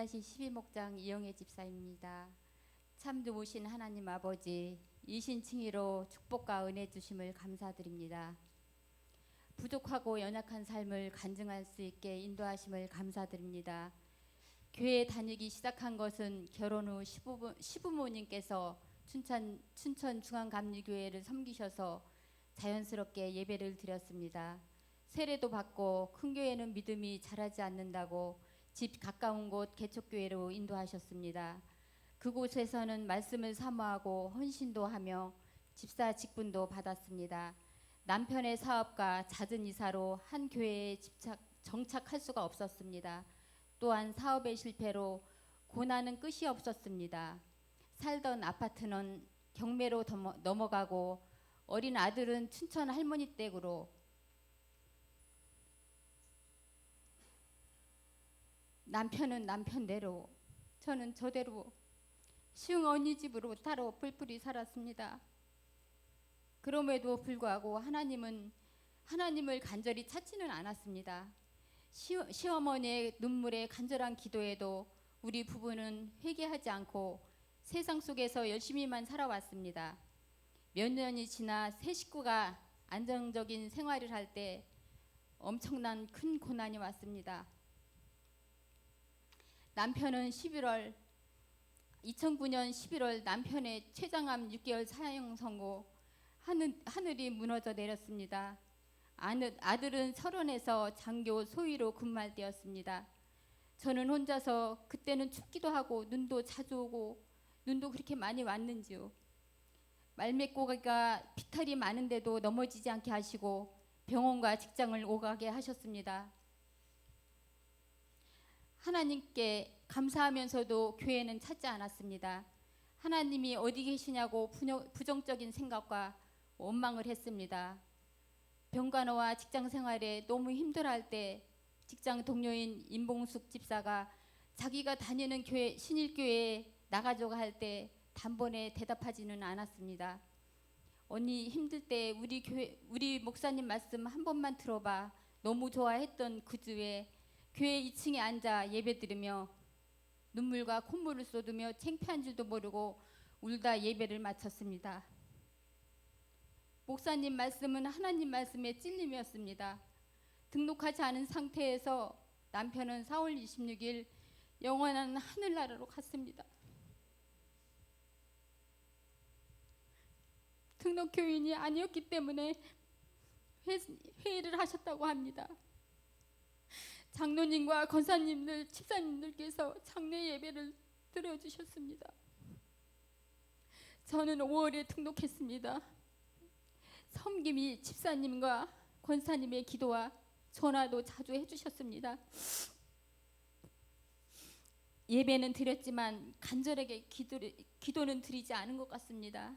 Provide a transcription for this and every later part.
1-12목장 이영애 집사입니다. 참 좋으신 하나님 아버지, 이신칭의로 축복과 은혜 주심을 감사드립니다. 부족하고 연약한 삶을 간증할 수 있게 인도하심을 감사드립니다. 교회 다니기 시작한 것은 결혼 후 시부모님께서 춘천 중앙감리교회를 섬기셔서 자연스럽게 예배를 드렸습니다. 세례도 받고 큰 교회는 믿음이 자라지 않는다고 집 가까운 곳 개척교회로 인도하셨습니다. 그곳에서는 말씀을 사모하고 헌신도 하며 집사 직분도 받았습니다. 남편의 사업과 잦은 이사로 한 교회에 정착할 수가 없었습니다. 또한 사업의 실패로 고난은 끝이 없었습니다. 살던 아파트는 경매로 넘어가고 어린 아들은 춘천 할머니 댁으로, 남편은 남편대로, 저는 저대로 시흥 언니 집으로 따로 뿔뿔이 살았습니다. 그럼에도 불구하고 하나님을 간절히 찾지는 않았습니다. 시어머니의 눈물에 간절한 기도에도 우리 부부는 회개하지 않고 세상 속에서 열심히만 살아왔습니다. 몇 년이 지나 세 식구가 안정적인 생활을 할 때 엄청난 큰 고난이 왔습니다. 남편은 2009년 11월 남편의 췌장암 6개월 사형 선고, 하늘이 무너져 내렸습니다. 아들은 철원에서 장교 소위로 근무할 때였습니다. 저는 혼자서, 그때는 춥기도 하고 눈도 자주 오고 눈도 그렇게 많이 왔는지요. 말맺고가 비탈이 많은데도 넘어지지 않게 하시고 병원과 직장을 오가게 하셨습니다. 하나님께 감사하면서도 교회는 찾지 않았습니다. 하나님이 어디 계시냐고 부정적인 생각과 원망을 했습니다. 병간호와 직장 생활에 너무 힘들어할 때 직장 동료인 임봉숙 집사가 자기가 다니는 교회, 신일교회에 나가자고 할 때 단번에 대답하지는 않았습니다. 언니 힘들 때 우리 목사님 말씀 한 번만 들어봐. 너무 좋아했던 그 주에 교회 2층에 앉아 예배 드리며 눈물과 콧물을 쏟으며 창피한 줄도 모르고 울다 예배를 마쳤습니다. 목사님 말씀은 하나님 말씀의 찔림이었습니다. 등록하지 않은 상태에서 남편은 4월 26일 영원한 하늘나라로 갔습니다. 등록 교인이 아니었기 때문에 회의를 하셨다고 합니다. 장로님과 권사님들, 집사님들께서 장례 예배를 드려주셨습니다. 저는 5월에 등록했습니다. 섬김이 집사님과 권사님의 기도와 전화도 자주 해주셨습니다. 예배는 드렸지만 간절하게 기도는 드리지 않은 것 같습니다.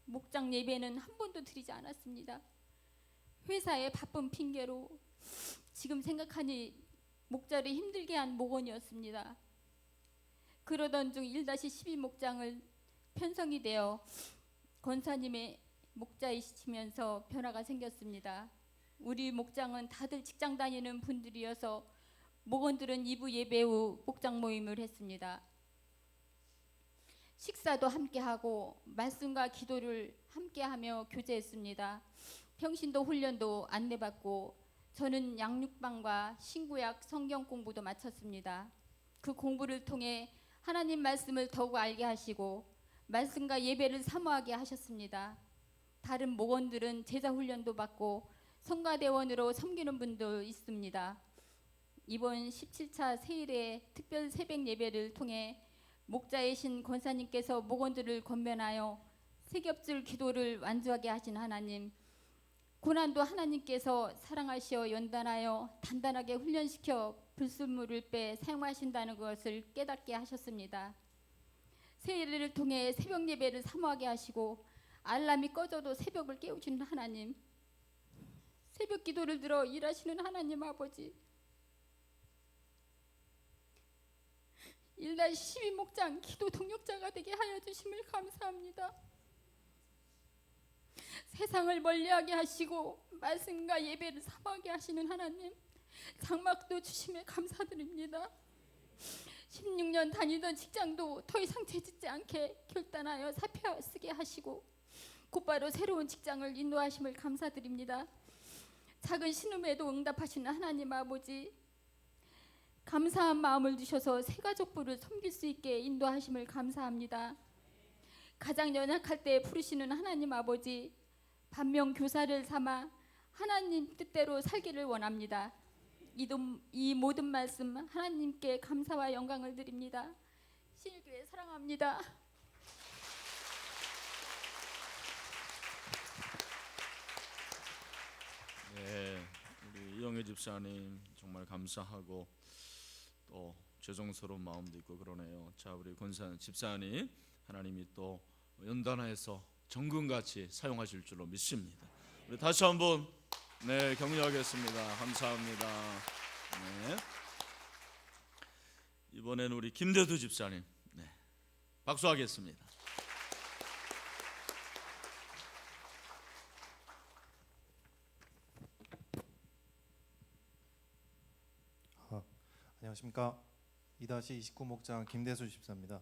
목장 예배는 한 번도 드리지 않았습니다. 회사의 바쁜 핑계로 지금 생각하니 목자를 힘들게 한 목원이었습니다. 그러던 중 1-12목장을 편성이 되어 권사님의 목자이시면서 변화가 생겼습니다. 우리 목장은 다들 직장 다니는 분들이어서 목원들은 2부 예배 후 목장 모임을 했습니다. 식사도 함께하고 말씀과 기도를 함께하며 교제했습니다. 평신도 훈련도 안내받고 저는 양육방과 신구약 성경 공부도 마쳤습니다. 그 공부를 통해 하나님 말씀을 더욱 알게 하시고 말씀과 예배를 사모하게 하셨습니다. 다른 목원들은 제자 훈련도 받고 성가대원으로 섬기는 분도 있습니다. 이번 17차 세일의 특별 새벽 예배를 통해 목자이신 권사님께서 목원들을 권면하여 세겹줄 기도를 완주하게 하신 하나님, 고난도 하나님께서 사랑하시어 연단하여 단단하게 훈련시켜 불순물을 빼 사용하신다는 것을 깨닫게 하셨습니다. 세일을 통해 새벽 예배를 사모하게 하시고 알람이 꺼져도 새벽을 깨우시는 하나님, 새벽 기도를 들어 일하시는 하나님 아버지, 1-12목장 기도 동역자가 되게 하여 주심을 감사합니다. 세상을 멀리하게 하시고 말씀과 예배를 사모하게 하시는 하나님, 장막도 주심에 감사드립니다. 16년 다니던 직장도 더 이상 재짓지 않게 결단하여 사표 쓰게 하시고 곧바로 새로운 직장을 인도하심을 감사드립니다. 작은 신음에도 응답하시는 하나님 아버지, 감사한 마음을 주셔서 새 가족부를 섬길 수 있게 인도하심을 감사합니다. 가장 연약할 때 부르시는 하나님 아버지, 반면 교사를 삼아 하나님 뜻대로 살기를 원합니다. 이 모든 말씀 하나님께 감사와 영광을 드립니다. 신일교회 사랑합니다. 네, 우리 이영애 집사님 정말 감사하고 또 죄송스러운 마음도 있고 그러네요. 자, 우리 권사 집사님 하나님이 또 연단해서 정금같이 사용하실 줄로 믿습니다. 우리 다시 한번 격려하겠습니다. 감사합니다. 네. 이번에는 우리 김대두 집사님 박수하겠습니다. 안녕하십니까. 2-29 목장 김대수 집사입니다.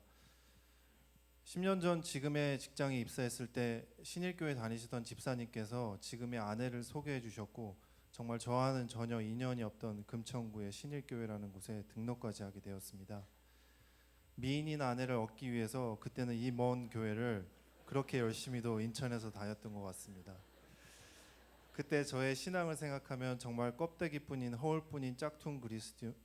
10년 전 지금의 직장에 입사했을 때 신일교회 다니시던 집사님께서 지금의 아내를 소개해 주셨고 정말 저와는 전혀 인연이 없던 금천구의 신일교회라는 곳에 등록까지 하게 되었습니다. 미인인 아내를 얻기 위해서 그때는 이 먼 교회를 그렇게 열심히도 인천에서 다녔던 것 같습니다. 그때 저의 신앙을 생각하면 정말 껍데기뿐인 허울뿐인 짝퉁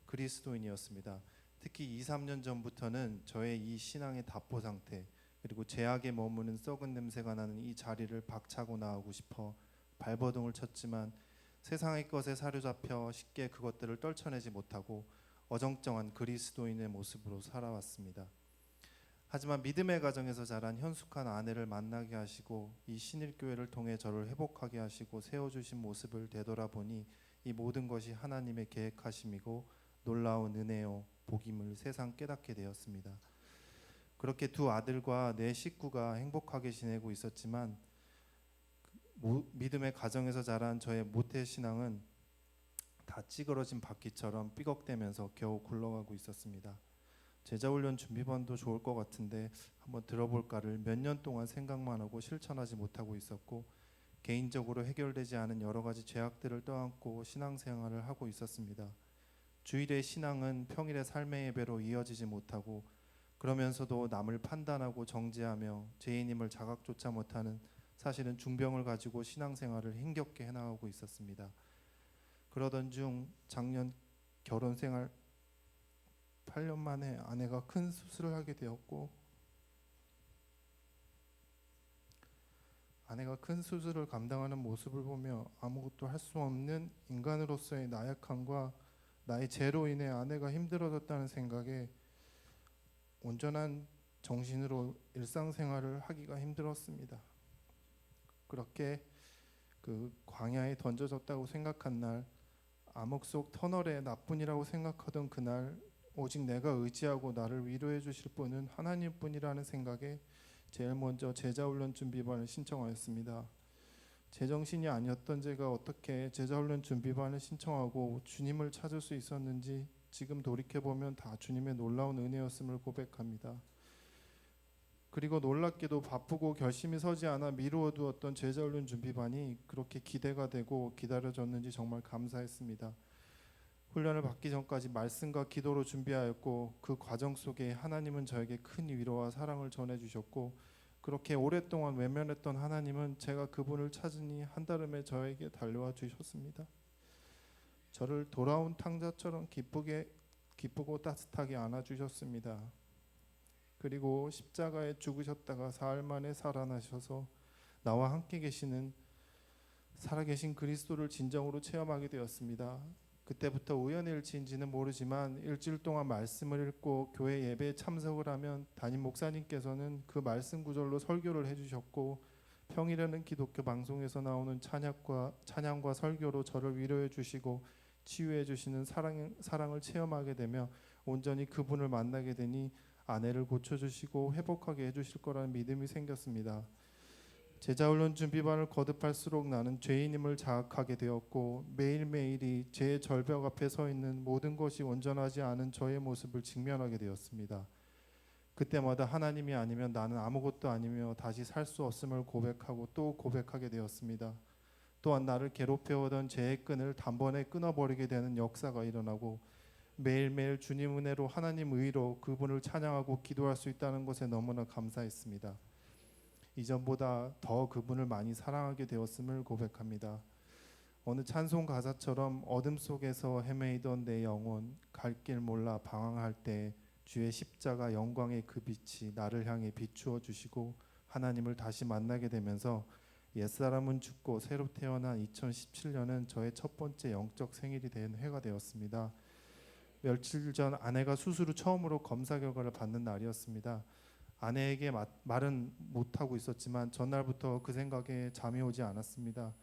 그리스도인이었습니다. 특히 2-3년 전부터는 저의 이 신앙의 답보 상태, 그리고 죄악에 머무는 썩은 냄새가 나는 이 자리를 박차고 나오고 싶어 발버둥을 쳤지만 세상의 것에 사로잡혀 쉽게 그것들을 떨쳐내지 못하고 어정쩡한 그리스도인의 모습으로 살아왔습니다. 하지만 믿음의 가정에서 자란 현숙한 아내를 만나게 하시고 이 신일교회를 통해 저를 회복하게 하시고 세워주신 모습을 되돌아보니 이 모든 것이 하나님의 계획하심이고 놀라운 은혜요 복임을 새삼 깨닫게 되었습니다. 그렇게 두 아들과 내 식구가 행복하게 지내고 있었지만 믿음의 가정에서 자란 저의 모태신앙은 다 찌그러진 바퀴처럼 삐걱대면서 겨우 굴러가고 있었습니다. 제자훈련 준비반도 좋을 것 같은데 한번 들어볼까를 몇 년 동안 생각만 하고 실천하지 못하고 있었고 개인적으로 해결되지 않은 여러 가지 죄악들을 떠안고 신앙생활을 하고 있었습니다. 주일의 신앙은 평일의 삶의 예배로 이어지지 못하고 그러면서도 남을 판단하고 정죄하며 죄인임을 자각조차 못하는 사실은 중병을 가지고 신앙생활을 힘겹게 해나가고 있었습니다. 그러던 중 작년 결혼생활 8년 만에 아내가 큰 수술을 하게 되었고 아내가 큰 수술을 감당하는 모습을 보며 아무것도 할 수 없는 인간으로서의 나약함과 나의 죄로 인해 아내가 힘들어졌다는 생각에 온전한 정신으로 일상생활을 하기가 힘들었습니다. 그렇게 그 광야에 던져졌다고 생각한 날, 암흑 속 터널에 나뿐이라고 생각하던 그날 오직 내가 의지하고 나를 위로해 주실 분은 하나님뿐이라는 생각에 제일 먼저 제자훈련 준비반을 신청하였습니다. 제정신이 아니었던 제가 어떻게 제자훈련 준비반을 신청하고 주님을 찾을 수 있었는지 지금 돌이켜보면 다 주님의 놀라운 은혜였음을 고백합니다. 그리고 놀랍게도 바쁘고 결심이 서지 않아 미루어두었던 제자훈련 준비반이 그렇게 기대가 되고 기다려졌는지 정말 감사했습니다. 훈련을 받기 전까지 말씀과 기도로 준비하였고 그 과정 속에 하나님은 저에게 큰 위로와 사랑을 전해주셨고 그렇게 오랫동안 외면했던 하나님은 제가 그분을 찾으니 한달음에 저에게 달려와 주셨습니다. 저를 돌아온 탕자처럼 기쁘고 따뜻하게 안아주셨습니다. 그리고 십자가에 죽으셨다가 사흘 만에 살아나셔서 나와 함께 계시는 살아계신 그리스도를 진정으로 체험하게 되었습니다. 그때부터 우연일치인지는 모르지만 일주일 동안 말씀을 읽고 교회 예배에 참석을 하면 담임 목사님께서는 그 말씀 구절로 설교를 해주셨고 평일에는 기독교 방송에서 나오는 찬양과 설교로 저를 위로해 주시고 치유해 주시는 사랑을 체험하게 되며 온전히 그분을 만나게 되니 아내를 고쳐주시고 회복하게 해주실 거라는 믿음이 생겼습니다. 제자훈련 준비반을 거듭할수록 나는 죄인임을 자각하게 되었고 매일매일이 제 절벽 앞에 서 있는 모든 것이 온전하지 않은 저의 모습을 직면하게 되었습니다. 그때마다 하나님이 아니면 나는 아무것도 아니며 다시 살 수 없음을 고백하고 또 고백하게 되었습니다. 또한 나를 괴롭혀오던 죄의 끈을 단번에 끊어버리게 되는 역사가 일어나고 매일매일 주님 은혜로 하나님 의로 그분을 찬양하고 기도할 수 있다는 것에 너무나 감사했습니다. 이전보다 더 그분을 많이 사랑하게 되었음을 고백합니다. 어느 찬송 가사처럼 어둠 속에서 헤매이던 내 영혼 갈 길 몰라 방황할 때 주의 십자가 영광의 그 빛이 나를 향해 비추어 주시고 하나님을 다시 만나게 되면서 옛사람은 죽고 새로 태어난 2017년은 저의 첫 번째 영적 생일이 된 해가 되었습니다. 며칠 전 아내가 수술 후 처음으로 검사 결과를 받는 날이었습니다. 아내에게 말은 못하고 있었지만 전날부터 그 생각에 잠이 오지 않았습니다.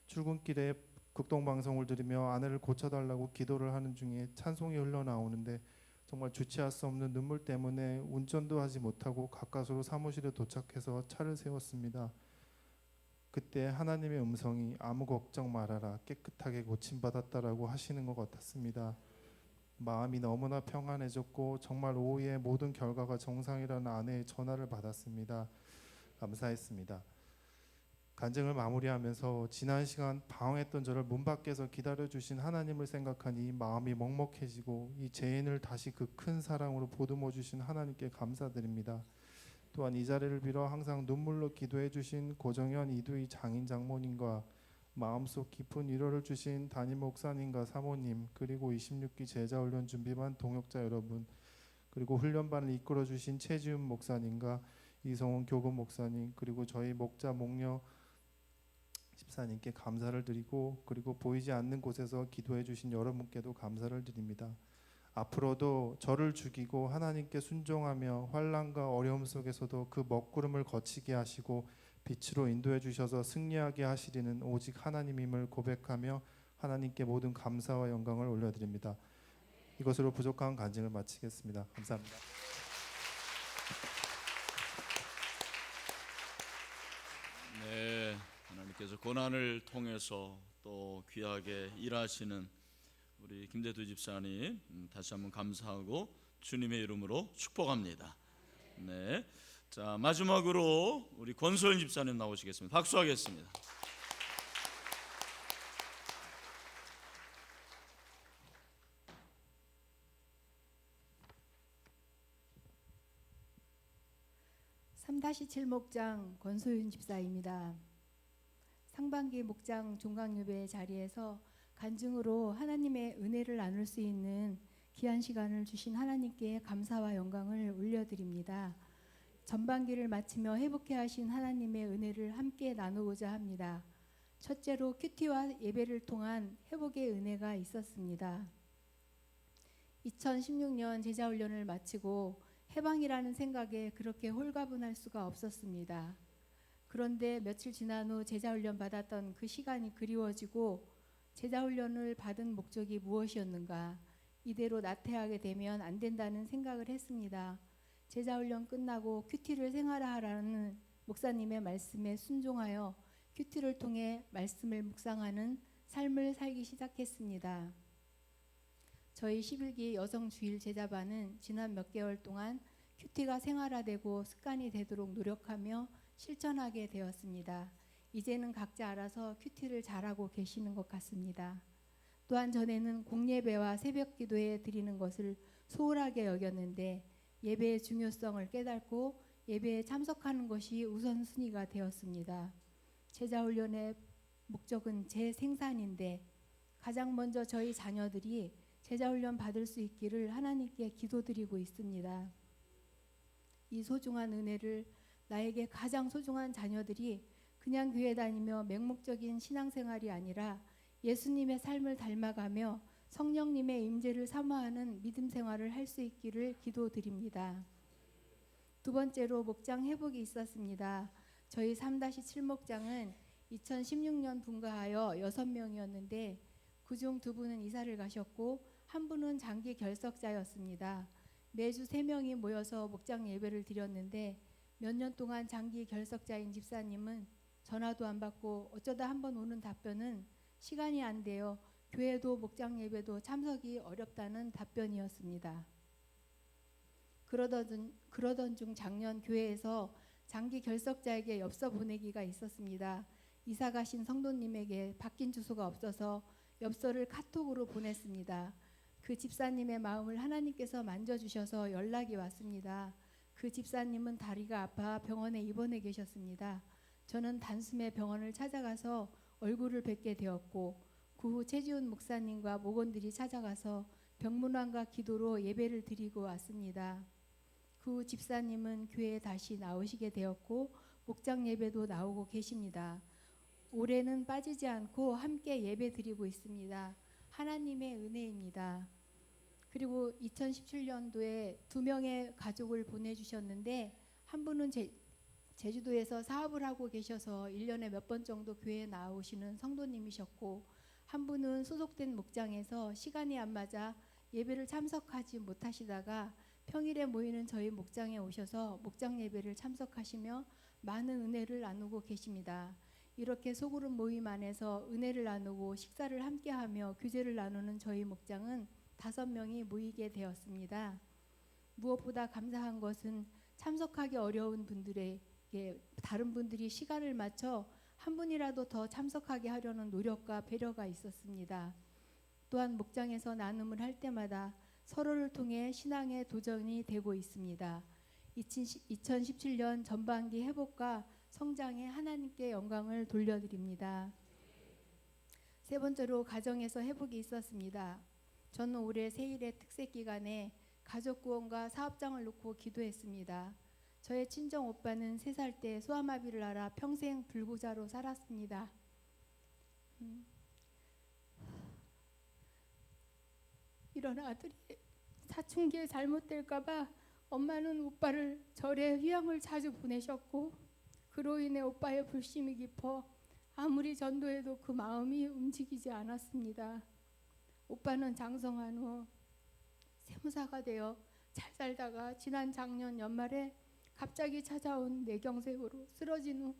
출근길에 극동방송을 들으며 아내를 고쳐달라고 기도를 하는 중에 찬송이 흘러나오는데 정말 주체할 수 없는 눈물 때문에 운전도 하지 못하고 가까스로 사무실에 도착해서 차를 세웠습니다. 그때 하나님의 음성이 아무 걱정 말아라 깨끗하게 고침받았다라고 하시는 것 같았습니다. 마음이 너무나 평안해졌고 정말 오후에 모든 결과가 정상이라는 아내의 전화를 받았습니다. 감사했습니다. 간증을 마무리하면서 지난 시간 방황했던 저를 문 밖에서 기다려주신 하나님을 생각하니 마음이 먹먹해지고 이 죄인을 다시 그 큰 사랑으로 보듬어 주신 하나님께 감사드립니다. 또한 이 자리를 빌어 항상 눈물로 기도해 주신 고정현 이두희 장인 장모님과 마음속 깊은 위로를 주신 담임 목사님과 사모님, 그리고 26기 제자훈련 준비반 동역자 여러분, 그리고 훈련반을 이끌어 주신 최지훈 목사님과 이성훈 교구 목사님, 그리고 저희 목자 목녀 집사님께 감사를 드리고, 그리고 보이지 않는 곳에서 기도해 주신 여러분께도 감사를 드립니다. 앞으로도 저를 죽이고 하나님께 순종하며 환난과 어려움 속에서도 그 먹구름을 거치게 하시고 빛으로 인도해 주셔서 승리하게 하시리는 오직 하나님임을 고백하며 하나님께 모든 감사와 영광을 올려드립니다. 이것으로 부족한 간증을 마치겠습니다. 감사합니다. 네, 하나님께서 고난을 통해서 또 귀하게 일하시는 우리 김대두 집사님 다시 한번 감사하고 주님의 이름으로 축복합니다. 네, 자 마지막으로 우리 권소연 집사님 나오시겠습니다. 박수하겠습니다. (3-7) 목장 권소윤 집사입니다. 상반기 목장 종강예배 자리에서 간증으로 하나님의 은혜를 나눌 수 있는 귀한 시간을 주신 하나님께 감사와 영광을 올려드립니다. 전반기를 마치며 회복해 하신 하나님의 은혜를 함께 나누고자 합니다. 첫째로 큐티와 예배를 통한 회복의 은혜가 있었습니다. 2016년 제자훈련을 마치고 해방이라는 생각에 그렇게 홀가분할 수가 없었습니다. 그런데 며칠 지난 후 제자훈련 받았던 그 시간이 그리워지고 제자훈련을 받은 목적이 무엇이었는가, 이대로 나태하게 되면 안 된다는 생각을 했습니다. 제자훈련 끝나고 큐티를 생활하라는 목사님의 말씀에 순종하여 큐티를 통해 말씀을 묵상하는 삶을 살기 시작했습니다. 저희 11기 여성주일 제자반은 지난 몇 개월 동안 큐티가 생활화되고 습관이 되도록 노력하며 실천하게 되었습니다. 이제는 각자 알아서 큐티를 잘하고 계시는 것 같습니다. 또한 전에는 공예배와 새벽기도에 드리는 것을 소홀하게 여겼는데 예배의 중요성을 깨닫고 예배에 참석하는 것이 우선순위가 되었습니다. 제자훈련의 목적은 재생산인데 가장 먼저 저희 자녀들이 제자훈련 받을 수 있기를 하나님께 기도드리고 있습니다. 이 소중한 은혜를 나에게 가장 소중한 자녀들이 그냥 교회 다니며 맹목적인 신앙생활이 아니라 예수님의 삶을 닮아가며 성령님의 임재를 사모하는 믿음 생활을 할 수 있기를 기도드립니다. 두 번째로 목장 회복이 있었습니다. 저희 3-7 목장은 2016년 분가하여 6명이었는데 그중 2분은 이사를 가셨고 1분은 장기 결석자였습니다. 매주 3명이 모여서 목장 예배를 드렸는데 몇 년 동안 장기 결석자인 집사님은 전화도 안 받고 어쩌다 한번 오는 답변은 시간이 안 돼요. 교회도 목장 예배도 참석이 어렵다는 답변이었습니다. 그러던 중 작년 교회에서 장기 결석자에게 엽서 보내기가 있었습니다. 이사 가신 성도님에게 바뀐 주소가 없어서 엽서를 카톡으로 보냈습니다. 그 집사님의 마음을 하나님께서 만져주셔서 연락이 왔습니다. 그 집사님은 다리가 아파 병원에 입원해 계셨습니다. 저는 단숨에 병원을 찾아가서 얼굴을 뵙게 되었고 그 후 최지훈 목사님과 목원들이 찾아가서 병문안과 기도로 예배를 드리고 왔습니다. 그 후 집사님은 교회에 다시 나오시게 되었고 목장 예배도 나오고 계십니다. 올해는 빠지지 않고 함께 예배 드리고 있습니다. 하나님의 은혜입니다. 그리고 2017년도에 2명의 가족을 보내주셨는데 한 분은 제주도에서 사업을 하고 계셔서 1년에 몇 번 정도 교회에 나오시는 성도님이셨고 한 분은 소속된 목장에서 시간이 안 맞아 예배를 참석하지 못하시다가 평일에 모이는 저희 목장에 오셔서 목장 예배를 참석하시며 많은 은혜를 나누고 계십니다. 이렇게 소그룹 모임 안에서 은혜를 나누고 식사를 함께하며 교제를 나누는 저희 목장은 5명이 모이게 되었습니다. 무엇보다 감사한 것은 참석하기 어려운 분들에게 다른 분들이 시간을 맞춰 한 분이라도 더 참석하게 하려는 노력과 배려가 있었습니다. 또한 목장에서 나눔을 할 때마다 서로를 통해 신앙의 도전이 되고 있습니다. 2017년 전반기 회복과 성장에 하나님께 영광을 돌려드립니다. 세 번째로 가정에서 회복이 있었습니다. 저는 올해 세일의 특색 기간에 가족 구원과 사업장을 놓고 기도했습니다. 저의 친정 오빠는 3살 때 소아마비를 앓아 평생 불구자로 살았습니다. 이런 아들이 사춘기에 잘못될까봐 엄마는 오빠를 절에 휴양을 자주 보내셨고 그로 인해 오빠의 불심이 깊어 아무리 전도해도 그 마음이 움직이지 않았습니다. 오빠는 장성한 후 세무사가 되어 잘 살다가 지난 작년 연말에 갑자기 찾아온 뇌경색으로 쓰러진 후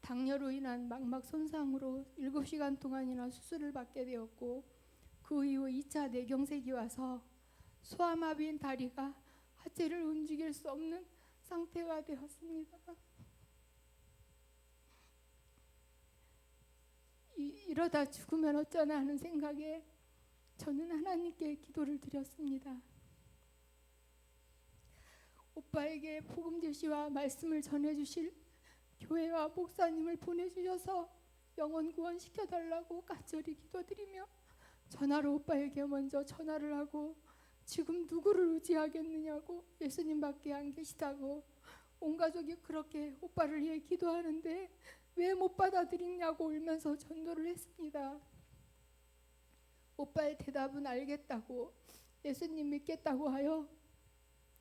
당뇨로 인한 망막 손상으로 7시간 동안이나 수술을 받게 되었고 그 이후 2차 뇌경색이 와서 소아마비인 다리가 하체를 움직일 수 없는 상태가 되었습니다. 이러다 죽으면 어쩌나 하는 생각에 저는 하나님께 기도를 드렸습니다. 오빠에게 복음 제시와 말씀을 전해주실 교회와 목사님을 보내주셔서 영혼 구원시켜달라고 간절히 기도드리며 전화로 오빠에게 먼저 전화를 하고 지금 누구를 의지하겠느냐고 예수님밖에 안 계시다고 온 가족이 그렇게 오빠를 위해 기도하는데 왜 못 받아들이냐고 울면서 전도를 했습니다. 오빠의 대답은 알겠다고 예수님 믿겠다고 하여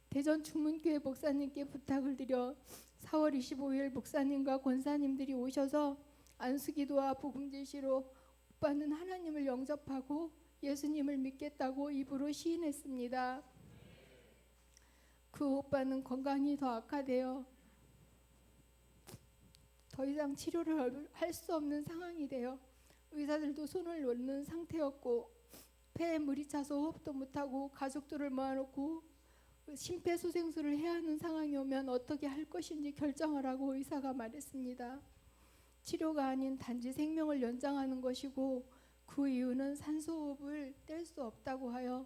대전 주문교회 목사님께 부탁을 드려 4월 25일 목사님과 권사님들이 오셔서 안수기도와 복음 제시로 오빠는 하나님을 영접하고 예수님을 믿겠다고 입으로 시인했습니다. 그 오빠는 건강이 더 악화되어 더 이상 치료를 할 수 없는 상황이 되어 의사들도 손을 놓는 상태였고 폐에 물이 차서 호흡도 못하고 가족들을 모아놓고 심폐소생술을 해야 하는 상황이 오면 어떻게 할 것인지 결정하라고 의사가 말했습니다. 치료가 아닌 단지 생명을 연장하는 것이고 그 이유는 산소호흡을 뗄 수 없다고 하여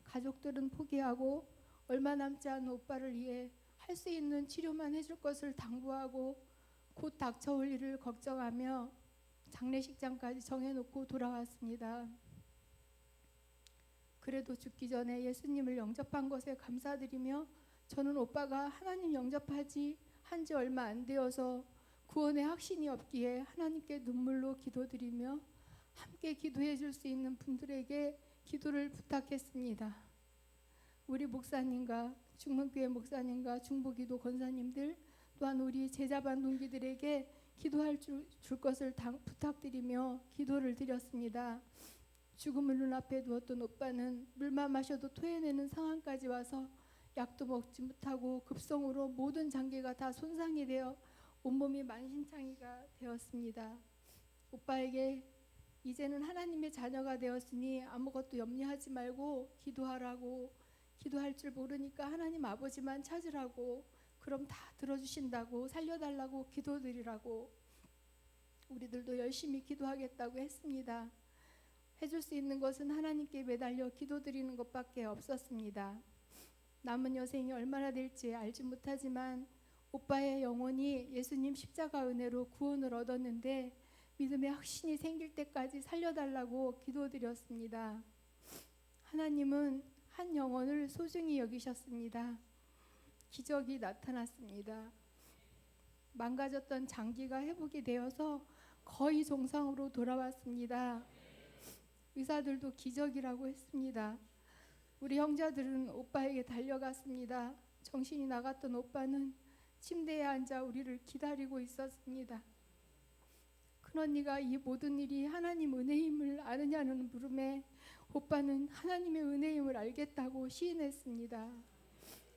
가족들은 포기하고 얼마 남지 않은 오빠를 위해 할 수 있는 치료만 해줄 것을 당부하고 곧 닥쳐올 일을 걱정하며 장례식장까지 정해놓고 돌아왔습니다. 그래도 죽기 전에 예수님을 영접한 것에 감사드리며 저는 오빠가 하나님 영접하지 한지 얼마 안 되어서 구원의 확신이 없기에 하나님께 눈물로 기도드리며 함께 기도해 줄 수 있는 분들에게 기도를 부탁했습니다. 우리 목사님과 중문교회 목사님과 중보기도 권사님들 또한 우리 제자반 동기들에게 기도할 줄 것을 부탁드리며 기도를 드렸습니다. 죽음을 눈앞에 두었던 오빠는 물만 마셔도 토해내는 상황까지 와서 약도 먹지 못하고 급성으로 모든 장기가 다 손상이 되어 온몸이 만신창이가 되었습니다. 오빠에게 이제는 하나님의 자녀가 되었으니 아무것도 염려하지 말고 기도하라고, 기도할 줄 모르니까 하나님 아버지만 찾으라고, 그럼 다 들어주신다고, 살려달라고 기도드리라고 우리들도 열심히 기도하겠다고 했습니다. 해줄 수 있는 것은 하나님께 매달려 기도드리는 것밖에 없었습니다. 남은 여생이 얼마나 될지 알지 못하지만 오빠의 영혼이 예수님 십자가 은혜로 구원을 얻었는데 믿음의 확신이 생길 때까지 살려달라고 기도드렸습니다. 하나님은 한 영혼을 소중히 여기셨습니다. 기적이 나타났습니다. 망가졌던 장기가 회복이 되어서 거의 정상으로 돌아왔습니다. 의사들도 기적이라고 했습니다. 우리 형제들은 오빠에게 달려갔습니다. 정신이 나갔던 오빠는 침대에 앉아 우리를 기다리고 있었습니다. 큰언니가 이 모든 일이 하나님 은혜임을 아느냐는 물음에 오빠는 하나님의 은혜임을 알겠다고 시인했습니다.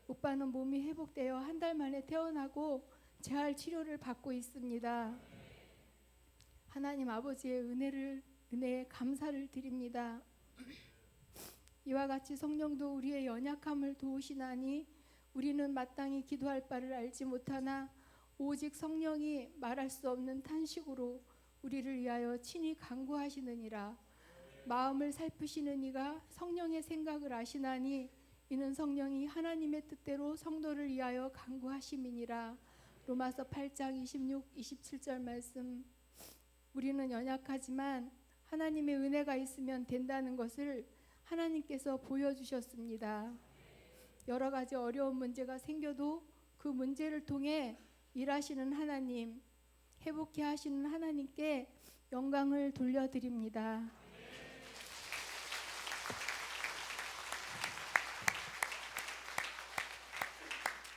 오빠는 몸이 회복되어 한 달 만에 태어나고 재활 치료를 받고 있습니다. 하나님 아버지의 은혜에 감사를 드립니다. 이와 같이 성령도 우리의 연약함을 도우시나니 우리는 마땅히 기도할 바를 알지 못하나 오직 성령이 말할 수 없는 탄식으로 우리를 위하여 친히 간구하시느니라. 마음을 살피시는 이가 성령의 생각을 아시나니 이는 성령이 하나님의 뜻대로 성도를 위하여 간구하심이니라. 로마서 8장 26, 27절 말씀. 우리는 연약하지만 하나님의 은혜가 있으면 된다는 것을 하나님께서 보여주셨습니다. 여러 가지 어려운 문제가 생겨도 그 문제를 통해 일하시는 하나님, 회복케 하시는 하나님께 영광을 돌려드립니다.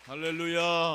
할렐루야.